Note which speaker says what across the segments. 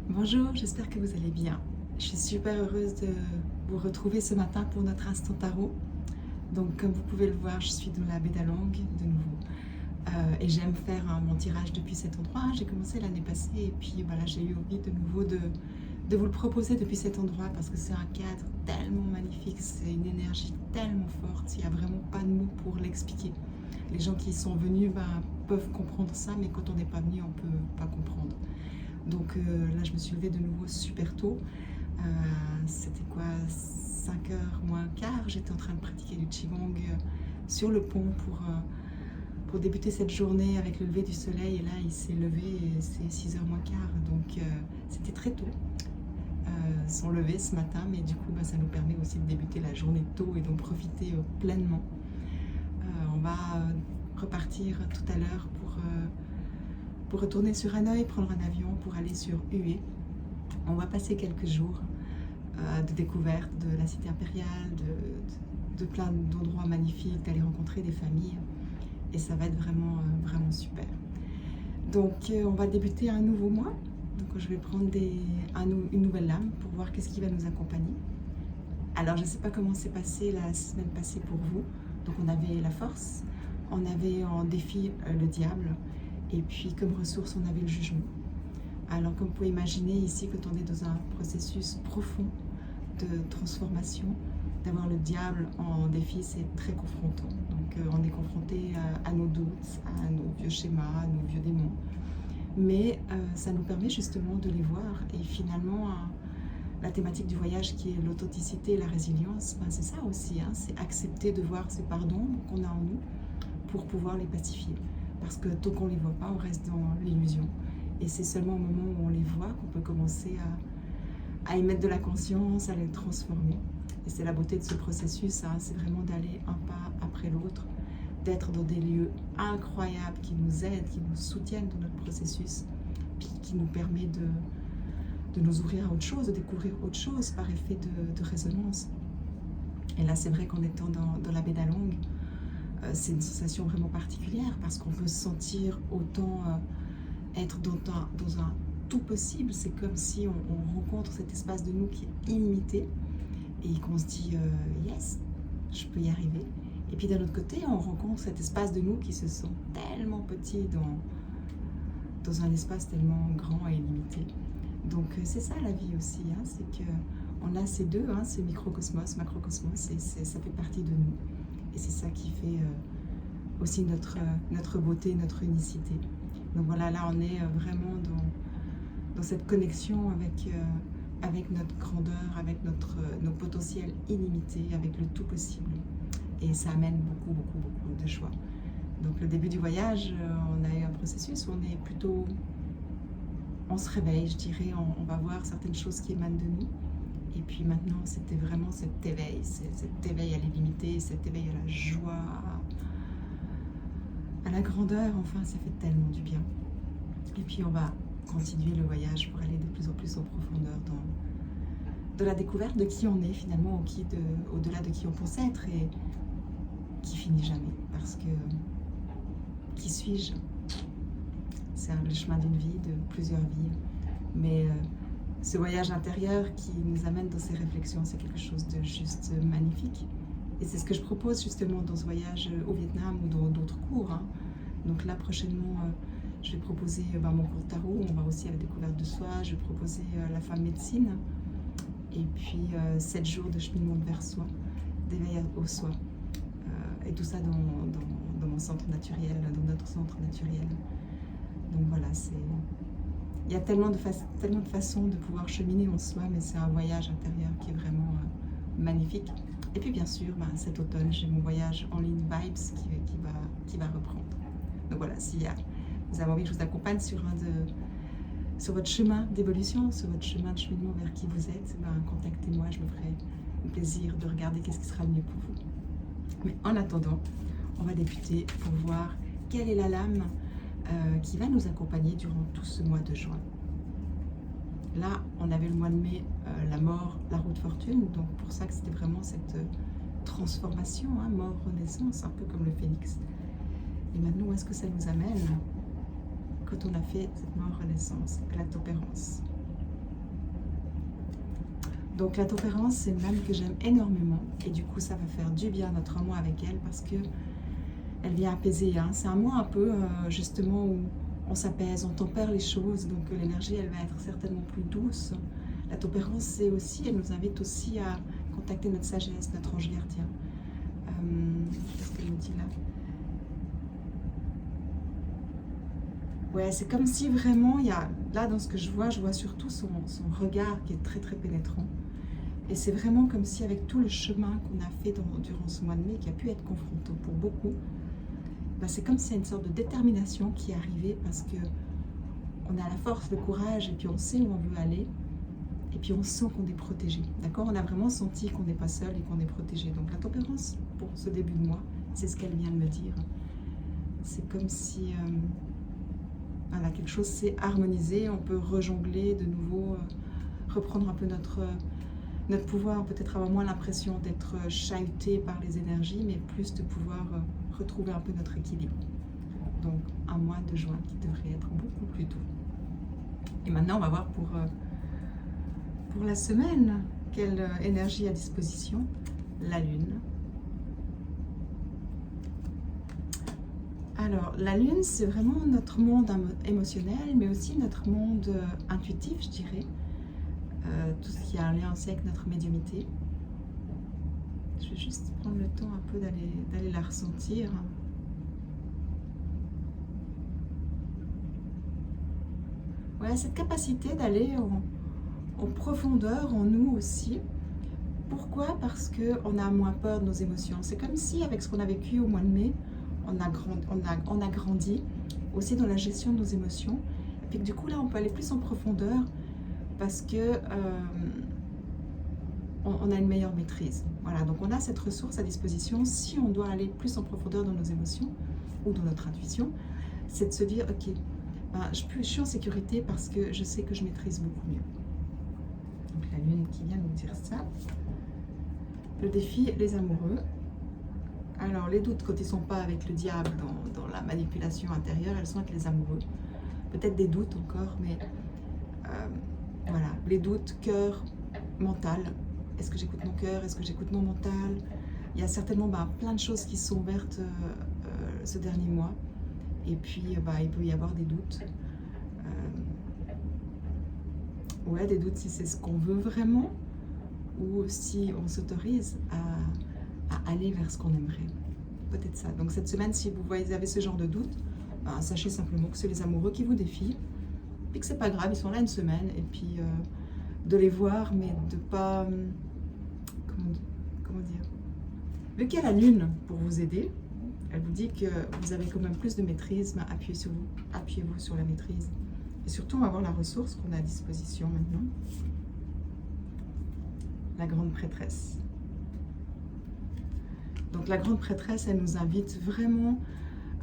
Speaker 1: Bonjour, j'espère que vous allez bien. Je suis super heureuse de vous retrouver ce matin pour notre instant tarot. Donc comme vous pouvez le voir, je suis dans la baie d'Along de nouveau. Et j'aime faire mon tirage depuis cet endroit. J'ai commencé l'année passée et puis voilà, j'ai eu envie de nouveau de vous le proposer depuis cet endroit parce que c'est un cadre tellement magnifique, c'est une énergie tellement forte, il n'y a vraiment pas de mots pour l'expliquer. Les gens qui y sont venus peuvent comprendre ça, mais quand on n'est pas venu, on ne peut pas comprendre. Donc là, je me suis levée de nouveau super tôt. C'était quoi, 5 heures moins quart. J'étais en train de pratiquer du Qigong sur le pont pour débuter cette journée avec le lever du soleil. Et là, il s'est levé et c'est 6 heures moins quart. Donc c'était très tôt, son lever ce matin. Mais du coup, ça nous permet aussi de débuter la journée tôt et d'en profiter pleinement. On va repartir tout à l'heure pour retourner sur Hanoï, prendre un avion pour aller sur Hue. On va passer quelques jours de découverte de la cité impériale, de plein d'endroits magnifiques, d'aller rencontrer des familles. Et ça va être vraiment, vraiment super. Donc on va débuter un nouveau mois. Donc je vais prendre une nouvelle lame pour voir qu'est-ce qui va nous accompagner. Alors je ne sais pas comment s'est passé la semaine passée pour vous. Donc on avait la force, on avait en défi le diable, et puis comme ressource on avait le jugement. Alors comme vous pouvez imaginer ici, quand on est dans un processus profond de transformation, d'avoir le diable en défi, c'est très confrontant. Donc on est confronté à nos doutes, à nos vieux schémas, à nos vieux démons. Mais ça nous permet justement de les voir. Et finalement, la thématique du voyage qui est l'authenticité et la résilience, c'est ça aussi, c'est accepter de voir ces pardons qu'on a en nous pour pouvoir les pacifier. Parce que tant qu'on ne les voit pas, on reste dans l'illusion. Et c'est seulement au moment où on les voit qu'on peut commencer à y mettre de la conscience, à les transformer. Et c'est la beauté de ce processus, c'est vraiment d'aller un pas après l'autre, d'être dans des lieux incroyables qui nous aident, qui nous soutiennent dans notre processus, puis qui nous permet de nous ouvrir à autre chose, de découvrir autre chose par effet de résonance. Et là, c'est vrai qu'en étant dans la baie d'Along, c'est une sensation vraiment particulière parce qu'on peut se sentir autant être dans un tout possible. C'est comme si on rencontre cet espace de nous qui est illimité et qu'on se dit yes, je peux y arriver. Et puis d'un autre côté, on rencontre cet espace de nous qui se sent tellement petit dans un espace tellement grand et illimité. Donc c'est ça la vie aussi, c'est qu'on a ces deux, ces microcosmos, macrocosmos, et ça fait partie de nous. Et c'est ça qui fait aussi notre beauté, notre unicité. Donc voilà, là on est vraiment dans cette connexion avec notre grandeur, avec nos potentiels illimités, avec le tout possible. Et ça amène beaucoup, beaucoup, beaucoup de joie. Donc le début du voyage, on a eu un processus où on se réveille, je dirais, on va voir certaines choses qui émanent de nous. Et puis maintenant, c'était vraiment cet éveil à l'illimité, cet éveil à la joie, à la grandeur. Enfin, ça fait tellement du bien. Et puis on va continuer le voyage pour aller de plus en plus en profondeur dans la découverte de qui on est finalement, au-delà de qui on pense être et qui finit jamais. Parce que qui suis-je? C'est le chemin d'une vie, de plusieurs vies. Mais ce voyage intérieur qui nous amène dans ces réflexions, c'est quelque chose de juste magnifique. Et c'est ce que je propose justement dans ce voyage au Vietnam ou dans d'autres cours. Donc là, prochainement, je vais proposer mon cours de tarot. On va aussi à la découverte de soi. Je vais proposer la femme médecine. Et puis 7 jours de cheminement vers soi, d'éveil au soi. Et tout ça dans mon centre naturel, dans notre centre naturel. Donc voilà, il y a tellement de façons de pouvoir cheminer en soi, mais c'est un voyage intérieur qui est vraiment magnifique. Et puis bien sûr, cet automne, j'ai mon voyage en ligne Vibes qui va reprendre. Donc voilà, si vous avez envie que je vous accompagne sur votre chemin d'évolution, sur votre chemin de cheminement vers qui vous êtes, contactez-moi, je me ferai un plaisir de regarder qu'est-ce qui sera le mieux pour vous. Mais en attendant, on va débuter pour voir quelle est la lame qui va nous accompagner durant tout ce mois de juin. Là, on avait le mois de mai, la mort, la roue de fortune, donc pour ça que c'était vraiment cette transformation, mort, renaissance, un peu comme le phénix. Et maintenant, où est-ce que ça nous amène quand on a fait cette mort, renaissance, latopérance? Donc la tempérance, c'est une lame que j'aime énormément et du coup ça va faire du bien notre mois avec elle parce que elle vient apaiser. Hein. C'est un mois un peu justement où on s'apaise, on tempère les choses, donc l'énergie elle va être certainement plus douce. La tempérance, c'est aussi, elle nous invite aussi à contacter notre sagesse, notre ange gardien. Qu'est-ce que je me dis là? Ouais, c'est comme si vraiment, il y a, là dans ce que je vois surtout son regard qui est très très pénétrant. Et c'est vraiment comme si avec tout le chemin qu'on a fait durant ce mois de mai, qui a pu être confrontant pour beaucoup, bah c'est comme s'il y a une sorte de détermination qui est arrivée parce que on a la force, le courage, et puis on sait où on veut aller, et puis on sent qu'on est protégé. D'accord? On a vraiment senti qu'on n'est pas seul et qu'on est protégé. Donc la tempérance, pour ce début de mois, c'est ce qu'elle vient de me dire. C'est comme si voilà, quelque chose s'est harmonisé, on peut rejongler de nouveau, reprendre un peu notre pouvoir, peut-être avoir moins l'impression d'être chahuté par les énergies, mais plus de pouvoir retrouver un peu notre équilibre. Donc un mois de juin qui devrait être beaucoup plus doux. Et maintenant on va voir pour la semaine, quelle énergie à disposition. La lune. Alors la lune, c'est vraiment notre monde émotionnel, mais aussi notre monde intuitif, je dirais. Tout ce qui a un lien aussi avec notre médiumnité. Je vais juste prendre le temps un peu d'aller la ressentir. Ouais, cette capacité d'aller en profondeur en nous aussi. Pourquoi? Parce qu'on a moins peur de nos émotions. C'est comme si avec ce qu'on a vécu au mois de mai, on a grandi aussi dans la gestion de nos émotions. Et puis du coup là on peut aller plus en profondeur parce que on a une meilleure maîtrise. Voilà, donc on a cette ressource à disposition si on doit aller plus en profondeur dans nos émotions ou dans notre intuition, c'est de se dire ok, ben, je suis en sécurité parce que je sais que je maîtrise beaucoup mieux. Donc la lune qui vient nous dire ça. Le défi, les amoureux. Alors les doutes, quand ils ne sont pas avec le diable dans la manipulation intérieure, elles sont avec les amoureux. Peut-être des doutes encore, mais voilà, les doutes, cœur, mental. Est-ce que j'écoute mon cœur? Est-ce que j'écoute mon mental? Il y a certainement plein de choses qui sont ouvertes ce dernier mois. Et puis, il peut y avoir des doutes. Ouais, des doutes si c'est ce qu'on veut vraiment ou si on s'autorise à aller vers ce qu'on aimerait. Peut-être ça. Donc cette semaine, si vous avez ce genre de doute, sachez simplement que c'est les amoureux qui vous défient. Et que c'est pas grave, ils sont là une semaine. Et puis, de les voir, mais de pas... comment dire? Vu qu'il y a la lune pour vous aider, elle vous dit que vous avez quand même plus de maîtrise, appuyez-vous sur la maîtrise. Et surtout, on va voir la ressource qu'on a à disposition maintenant. La grande prêtresse. Donc la grande prêtresse, elle nous invite vraiment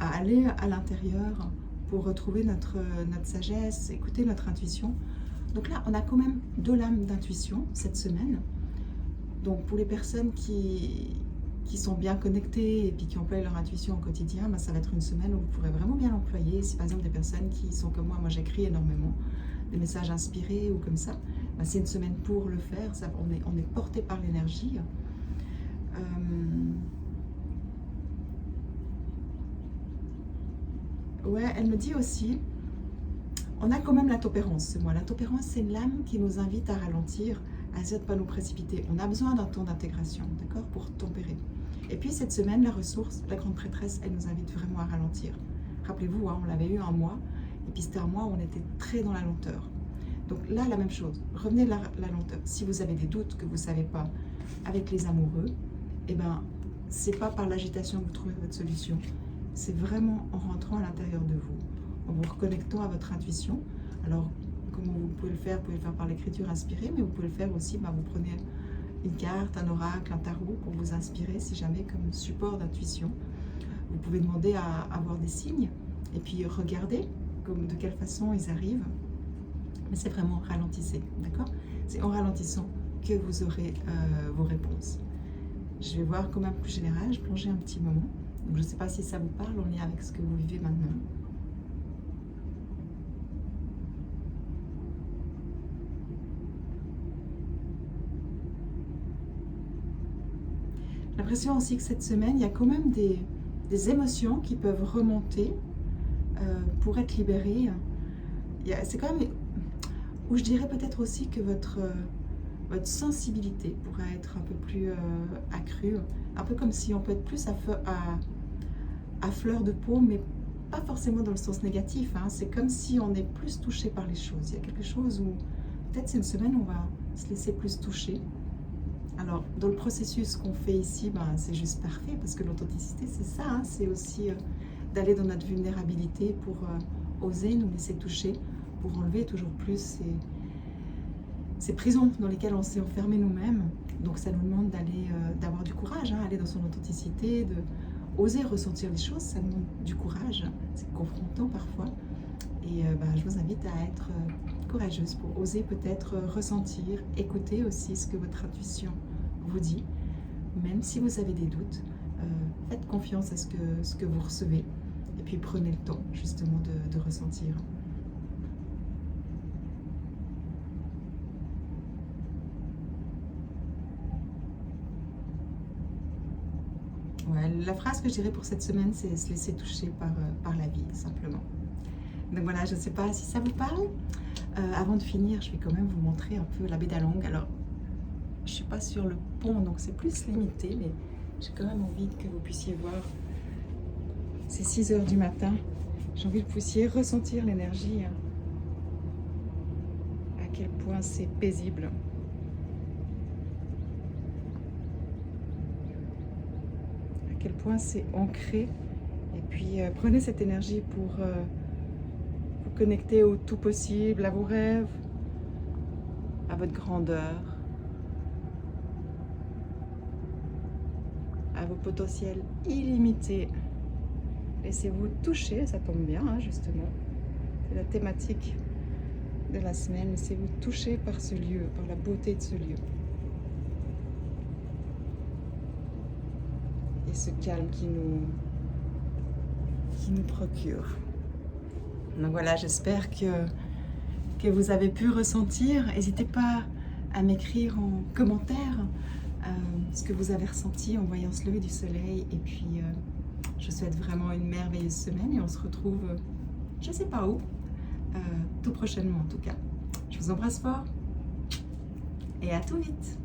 Speaker 1: à aller à l'intérieur pour retrouver notre sagesse, écouter notre intuition. Donc là, on a quand même 2 lames d'intuition cette semaine. Donc pour les personnes qui sont bien connectées et puis qui emploient leur intuition au quotidien, ça va être une semaine où vous pourrez vraiment bien l'employer. Si par exemple des personnes qui sont comme moi j'écris énormément, des messages inspirés ou comme ça, c'est une semaine pour le faire. Ça, on est porté par l'énergie. Ouais, elle me dit aussi, on a quand même la tempérance ce mois. La tempérance, c'est une lame qui nous invite à ralentir, à essayer de ne pas nous précipiter. On a besoin d'un temps d'intégration, d'accord, pour tempérer. Et puis cette semaine, la ressource, la grande prêtresse, elle nous invite vraiment à ralentir. Rappelez-vous, on l'avait eu un mois, et puis c'était un mois où on était très dans la lenteur. Donc là, la même chose, revenez de la lenteur. Si vous avez des doutes que vous ne savez pas avec les amoureux, eh ben, c'est pas par l'agitation que vous trouvez votre solution. C'est vraiment en rentrant à l'intérieur de vous, en vous reconnectant à votre intuition. Alors, comment vous pouvez le faire? Vous pouvez le faire par l'écriture inspirée, mais vous pouvez le faire aussi, vous prenez une carte, un oracle, un tarot pour vous inspirer, si jamais, comme support d'intuition. Vous pouvez demander à avoir des signes, et puis regarder de quelle façon ils arrivent. Mais c'est vraiment ralentissez, d'accord? C'est en ralentissant que vous aurez vos réponses. Je vais voir quand même plus général, je plongeais un petit moment. Donc je ne sais pas si ça vous parle en lien avec ce que vous vivez maintenant. l'impression aussi que cette semaine, il y a quand même des émotions qui peuvent remonter pour être libérées. C'est quand même où je dirais peut-être aussi que votre sensibilité pourrait être un peu plus accrue, un peu comme si on peut être plus à fleur de peau, mais pas forcément dans le sens négatif, hein. C'est comme si on est plus touché par les choses. Il y a quelque chose où peut-être c'est une semaine où on va se laisser plus toucher. Alors, dans le processus qu'on fait ici, ben, c'est juste parfait parce que l'authenticité, c'est ça, hein. C'est aussi d'aller dans notre vulnérabilité pour oser nous laisser toucher, pour enlever toujours plus ces prisons dans lesquelles on s'est enfermé nous-mêmes. Donc ça nous demande d'avoir du courage, hein, aller dans son authenticité, de oser ressentir les choses, ça demande du courage, c'est confrontant parfois. Et je vous invite à être courageuse pour oser peut-être ressentir, écouter aussi ce que votre intuition vous dit. Même si vous avez des doutes, faites confiance à ce que vous recevez. Et puis prenez le temps justement de ressentir. Ouais, la phrase que je dirais pour cette semaine, c'est se laisser toucher par la vie, simplement. Donc voilà, je ne sais pas si ça vous parle. Avant de finir, je vais quand même vous montrer un peu la baie d'Along. Alors, je ne suis pas sur le pont, donc c'est plus limité, mais j'ai quand même envie que vous puissiez voir. C'est 6 heures du matin. J'ai envie que vous puissiez ressentir l'énergie, hein. À quel point c'est paisible. À quel point c'est ancré. Et puis, prenez cette énergie pour vous connecter au tout possible, à vos rêves, à votre grandeur, à vos potentiels illimités. Laissez-vous toucher, ça tombe bien, hein, justement. C'est la thématique de la semaine. Laissez-vous toucher par ce lieu, par la beauté de ce lieu. Et ce calme qui nous procure. Donc voilà, j'espère que vous avez pu ressentir. N'hésitez pas à m'écrire en commentaire ce que vous avez ressenti en voyant se lever du soleil. Et puis, je vous souhaite vraiment une merveilleuse semaine et on se retrouve, je ne sais pas où, tout prochainement en tout cas. Je vous embrasse fort et à tout vite.